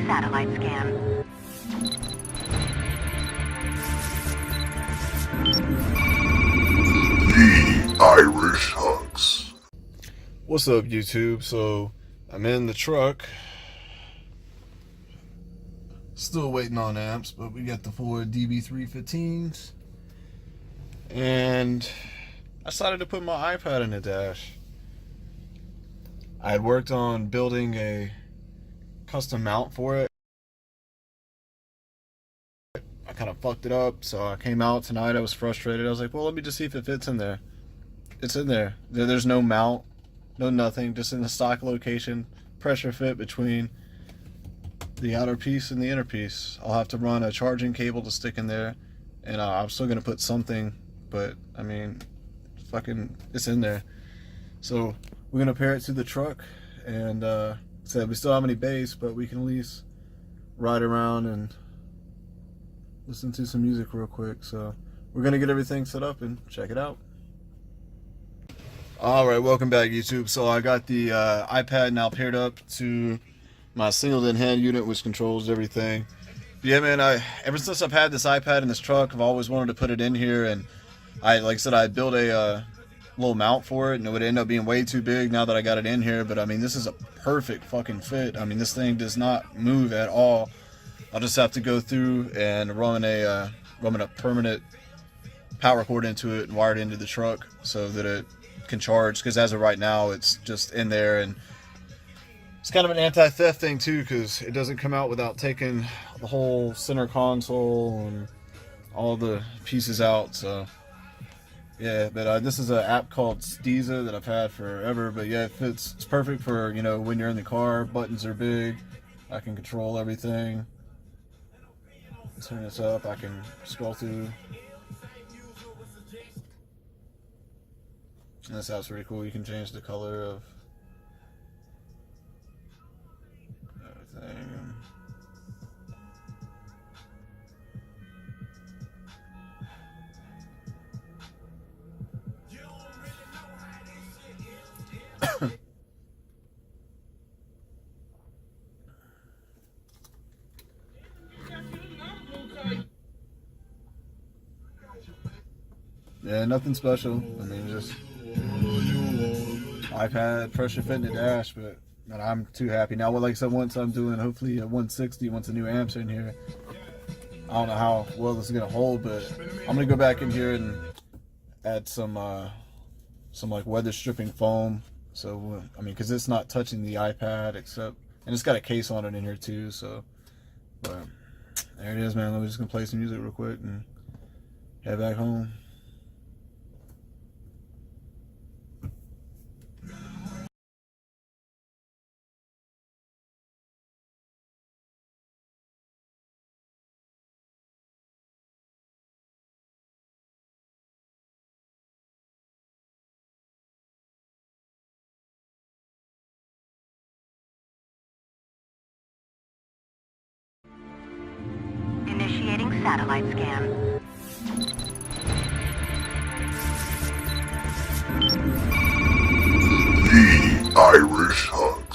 satellite scan. TheIrishHux. What's up, YouTube? So I'm in the truck, still waiting on amps, but we got the 4 DB315s, and I decided to put my iPad in the dash. I had worked on building a custom mount for it. I kind of fucked it up, so I came out tonight. I was frustrated. I was like, well, let me just see if it fits in there. It's in there. There's no mount, no nothing, just in the stock location, pressure fit between the outer piece and the inner piece. I'll have to run a charging cable to stick in there, and I'm still gonna put something, but I mean, fucking, it's in there. So we're gonna pair it to the truck, and said we still don't have any bass, but we can at least ride around and listen to some music real quick. So we're gonna get everything set up and check it out. Alright, welcome back, YouTube. So I got the iPad now paired up to my single-in hand unit, which controls everything. But yeah, man, ever since I've had this iPad in this truck, I've always wanted to put it in here, and like I said, I built a little mount for it, and it would end up being way too big now that I got it in here. But I mean, this is a perfect fucking fit. I mean, this thing does not move at all. I'll just have to go through and run a permanent power cord into it and wire it into the truck so that it can charge, because as of right now it's just in there. And it's kind of an anti-theft thing too, because it doesn't come out without taking the whole center console and all the pieces out. So yeah, but this is an app called Steeza that I've had forever. But yeah, it fits. It's perfect for, you know, when you're in the car. Buttons are big, I can control everything. Turn this up, I can scroll through. And this app's pretty cool. You can change the color of everything. Yeah, nothing special. I mean, just iPad, pressure fit in the dash, but man, I'm too happy now. Well, like I said, once I'm doing hopefully a 160, once the new amps are in here, I don't know how well this is gonna hold, but I'm gonna go back in here and add some like weather stripping foam. So I mean, because it's not touching the iPad except, and it's got a case on it in here too. So, but there it is, man. I'm just gonna play some music real quick and head back home. Initiating satellite scan. TheIrishHux.